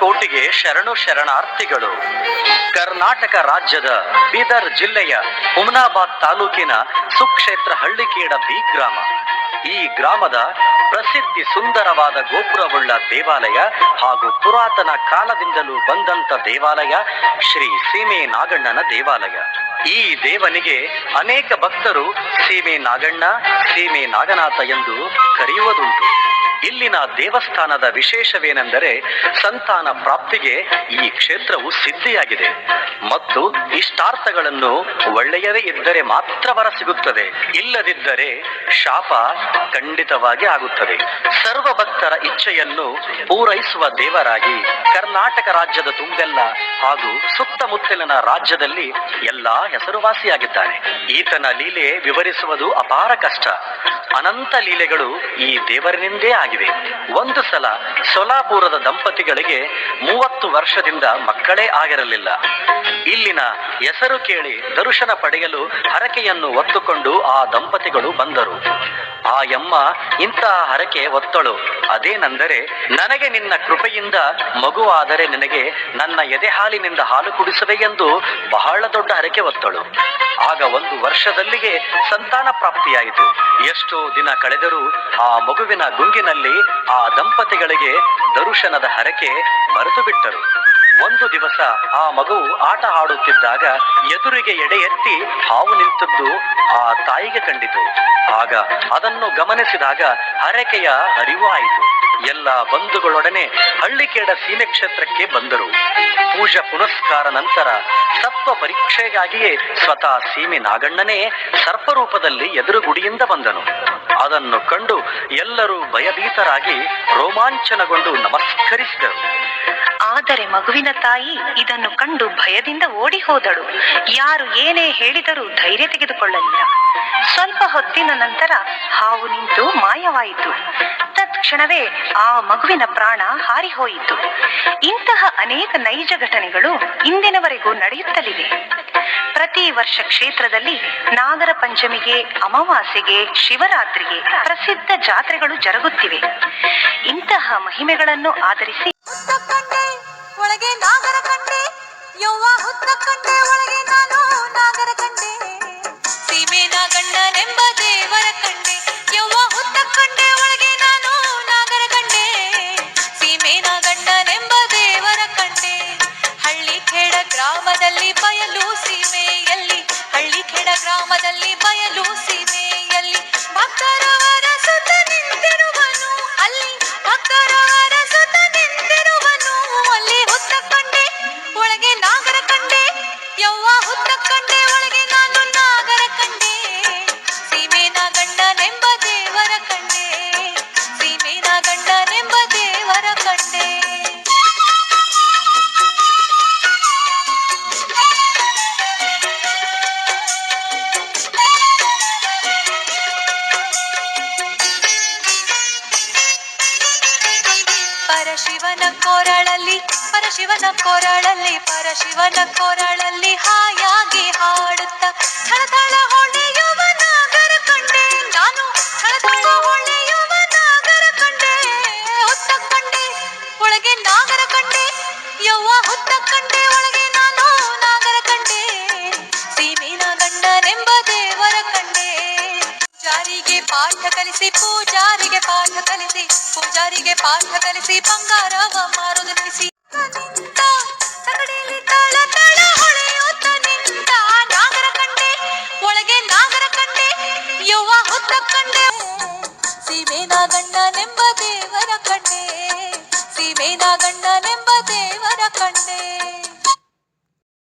ಕೋಟಿಗೆ ಶರಣು ಶರಣಾರ್ಥಿಗಳು. ಕರ್ನಾಟಕ ರಾಜ್ಯದ ಬೀದರ್ ಜಿಲ್ಲೆಯ ಹುಮನಾಬಾದ್ ತಾಲೂಕಿನ ಸುಕ್ಷೇತ್ರ ಹಳ್ಳಿಕೇಡ ಬಿ ಗ್ರಾಮ. ಈ ಗ್ರಾಮದ ಪ್ರಸಿದ್ಧಿ ಸುಂದರವಾದ ಗೋಪುರವುಳ್ಳ ದೇವಾಲಯ ಹಾಗೂ ಪುರಾತನ ಕಾಲದಿಂದಲೂ ಬಂದಂತ ದೇವಾಲಯ ಶ್ರೀ ಸೀಮೆ ನಾಗಣ್ಣನ ದೇವಾಲಯ. ಈ ದೇವನಿಗೆ ಅನೇಕ ಭಕ್ತರು ಸೀಮೆ ನಾಗಣ್ಣ, ಸೀಮೆ ನಾಗನಾಥ ಎಂದು ಕರೆಯುವುದುಂಟು. ಇಲ್ಲಿನ ದೇವಸ್ಥಾನದ ವಿಶೇಷವೇನೆಂದರೆ ಸಂತಾನ ಪ್ರಾಪ್ತಿಗೆ ಈ ಕ್ಷೇತ್ರವು ಸಿದ್ಧಿಯಾಗಿದೆ ಮತ್ತು ಇಷ್ಟಾರ್ಥಗಳನ್ನು ಒಳ್ಳೆಯವೇ ಇದ್ದರೆ ಮಾತ್ರ ವರ ಸಿಗುತ್ತದೆ, ಇಲ್ಲದಿದ್ದರೆ ಶಾಪ ಖಂಡಿತವಾಗಿ ಆಗುತ್ತದೆ. ಸರ್ವ ಭಕ್ತರ ಇಚ್ಛೆಯನ್ನು ಪೂರೈಸುವ ದೇವರಾಗಿ ಕರ್ನಾಟಕ ರಾಜ್ಯದ ತುಂಬೆಲ್ಲ ಹಾಗೂ ಸುತ್ತಮುತ್ತಲಿನ ರಾಜ್ಯದಲ್ಲಿ ಎಲ್ಲಾ ಹೆಸರುವಾಸಿಯಾಗಿದ್ದಾನೆ. ಈತನ ಲೀಲೆ ವಿವರಿಸುವುದು ಅಪಾರ ಕಷ್ಟ. ಅನಂತ ಲೀಲೆಗಳು ಈ ದೇವರಿನಿಂದೇ ಆಗಿವೆ. ಒಂದು ಸಲ ಸೊಲಾಪುರದ ದಂಪತಿಗಳಿಗೆ 30 ವರ್ಷದಿಂದ ಮಕ್ಕಳೇ ಆಗಿರಲಿಲ್ಲ. ಇಲ್ಲಿನ ಹೆಸರು ಕೇಳಿ ದರ್ಶನ ಪಡೆಯಲು ಹರಕೆಯನ್ನು ಹೊತ್ತುಕೊಂಡು ಆ ದಂಪತಿಗಳು ಬಂದರು. ಆ ಯಮ್ಮ ಇಂತಹ ಹರಕೆ ಹೊತ್ತಳು. ಅದೇನೆಂದರೆ, ನನಗೆ ನಿನ್ನ ಕೃಪೆಯಿಂದ ಮಗುವಾದರೆ ನಿನಗೆ ನನ್ನ ಎದೆ ಹಾಲಿನಿಂದ ಹಾಲು ಕುಡಿಸುವೆ ಎಂದು ಬಹಳ ದೊಡ್ಡ ಹರಕೆ ಹೊತ್ತಳು. ಆಗ 1 ವರ್ಷದಲ್ಲಿಗೆ ಸಂತಾನ ಪ್ರಾಪ್ತಿಯಾಯಿತು. ಎಷ್ಟೋ ದಿನ ಕಳೆದರೂ ಆ ಮಗುವಿನ ಗುಂಗಿನಲ್ಲಿ ಆ ದಂಪತಿಗಳಿಗೆ ದರ್ಶನದ ಹರಕೆ ಮರೆತು ಬಿಟ್ಟರು. ಒಂದು ದಿವಸ ಆ ಮಗುವು ಆಟ ಆಡುತ್ತಿದ್ದಾಗ ಎದುರಿಗೆ ಎಡೆ ಎತ್ತಿ ಹಾವು ನಿಂತದ್ದು ಆ ತಾಯಿಗೆ ಕಂಡಿತು. ಆಗ ಅದನ್ನು ಗಮನಿಸಿದಾಗ ಹರಕೆಯ ಅರಿವು ಆಯಿತು. ಎಲ್ಲ ಬಂಧುಗಳೊಡನೆ ಹಳ್ಳಿಕೇಡ ಸೀಮೆ ಕ್ಷೇತ್ರಕ್ಕೆ ಬಂದರು. ಪೂಜಾ ಪುನಸ್ಕಾರ ನಂತರ ಸತ್ವ ಪರೀಕ್ಷೆಗಾಗಿಯೇ ಸ್ವತಃ ಸೀಮೆ ನಾಗಣ್ಣನೇ ಸರ್ಪರೂಪದಲ್ಲಿ ಎದುರುಗುಡಿಯಿಂದ ಬಂದನು. ಅದನ್ನು ಕಂಡು ಎಲ್ಲರೂ ಭಯಭೀತರಾಗಿ ರೋಮಾಂಚನಗೊಂಡು ನಮಸ್ಕರಿಸಿದರು. ಆದರೆ ಮಗುವಿನ ತಾಯಿ ಇದನ್ನು ಕಂಡು ಭಯದಿಂದ ಓಡಿ ಹೋದಳು. ಯಾರು ಏನೇ ಹೇಳಿದರೂ ಧೈರ್ಯ ತೆಗೆದುಕೊಳ್ಳಲಿಲ್ಲ. ಸ್ವಲ್ಪ ಹೊತ್ತಿನ ನಂತರ ಹಾವು ನಿಂತು ಮಾಯವಾಯಿತು. ತತ್ಕ್ಷಣವೇ ಆ ಮಗುವಿನ ಪ್ರಾಣ ಹಾರಿಹೋಯಿತು. ಇಂತಹ ಅನೇಕ ನೈಜ ಘಟನೆಗಳು ಇಂದಿನವರೆಗೂ ನಡೆಯುತ್ತಲಿವೆ. ಪ್ರತಿ ವರ್ಷ ಕ್ಷೇತ್ರದಲ್ಲಿ ನಾಗರ ಪಂಚಮಿಗೆ, ಅಮಾವಾಸ್ಯೆಗೆ, ಶಿವರಾತ್ರಿಗೆ ಪ್ರಸಿದ್ಧ ಜಾತ್ರೆಗಳು ಜರುಗುತ್ತಿವೆ. ಇಂತಹ ಮಹಿಮೆಗಳನ್ನು ಆಧರಿಸಿ ಒಳಗೆ ನಾಗರ ಕಂಡೆ, ಯವ್ವ ಹುತ್ತ ಕಂಡೆ, ಒಳಗೆ ನಾನು ನಾಗರ ಕಂಡೆ, ಸೀಮೆ ನಾಗಣ್ಣನೆಂಬ ದೇವರ ಕಂಡೆ, ಯವ್ವ ಹುತ್ತ ಕಂಡೆ, ಒಳಗೆ ನಾನು ನಾಗರ ಕಂಡೆ, ಸೀಮೆ ನಾಗಣ್ಣನೆಂಬ ದೇವರ ಕಂಡೆ. ಹಳ್ಳಿಖೇಡ ಗ್ರಾಮದಲ್ಲಿ ಬಯಲು ಸೀಮೆಯಲ್ಲಿ, ಹಳ್ಳಿಖೇಡ ಗ್ರಾಮದಲ್ಲಿ ಬಯಲು ಸೀಮೆಯಲ್ಲಿ ಭಕ್ತರವರ ಸುತ್ತ ನಿಂತಿರುವನು, ಅಲ್ಲಿ ಭಕ್ತರವರ ಸುತ್ತ ನಿಂತಿರುವನು, ಅಲ್ಲಿ ಹುತ್ತ ಕಂಡೆ, ಒಳಗೆ ನಾಗರ ಕಂಡೆ, ಯವ್ವ ಹುತ್ತ ಕಂಡೆ, ಒಳಗೆ ನಾನು ನಾಗರ ಕಂಡೆ, ಸೀಮೆ ನಾಗಣ್ಣನೆಂಬ ದೇವರ ಕಂಡೆ, ಸೀಮೆ ನಾಗಣ್ಣನೆಂಬ ದೇವರ ಕಂಡೆ. ಪರಶಿವನ ಕೊರಳಲ್ಲಿ, ಪರಶಿವನ ಕೊರಳಲ್ಲಿ, ಪರಶಿವನ ಕೊರಳಲ್ಲಿ ಹಾಯಾಗಿ ಹಾಡುತ್ತ ಥಳಥಳ ಹೊಳೆಯುವ ನಾಗರ ಕಂಡೆ, ನಾನು ಥಳಥಳ ಹೊಳೆಯುವ ನಾಗರ ಕಂಡೆ, ಹುತ್ತ ಕಂಡೆ, ಒಳಗೆ ನಾಗರ ಕಂಡೆ, ಯವ್ವ ಹುತ್ತ ಕಂಡೆ, ಒಳಗೆ ನಾನು ನಾಗರ ಕಂಡೆ, ಸೀಮೆ ನಾಗಣ್ಣನೆಂಬ ದೇವರ ಕಂಡೆ. ಪೂಜಾರಿಗೆ ಪಾಠ ಕಲಿಸಿ, ಪೂಜಾರಿಗೆ ಪಾಠ ಕಲಿಸಿ, ಪೂಜಾರಿಗೆ ಪಾಠ ಕಲಿಸಿ, ಬಂಗಾರವ ಮಾರುವುದು ನಿಲ್ಲಿಸಿ, ತಗಡಿಯಲ್ಲಿ ತಳ ತಳ ಹೊಳೆಯುತ್ತ ನಿಂತ ನಾಗರ ಕಂಡೆ, ಒಳಗೆ ನಾಗರ ಕಂಡೆ, ಯವ್ವ ಹುತ್ತ ಕಂಡೆ, ಸೀಮೆ ನಾಗಣ್ಣನೆಂಬ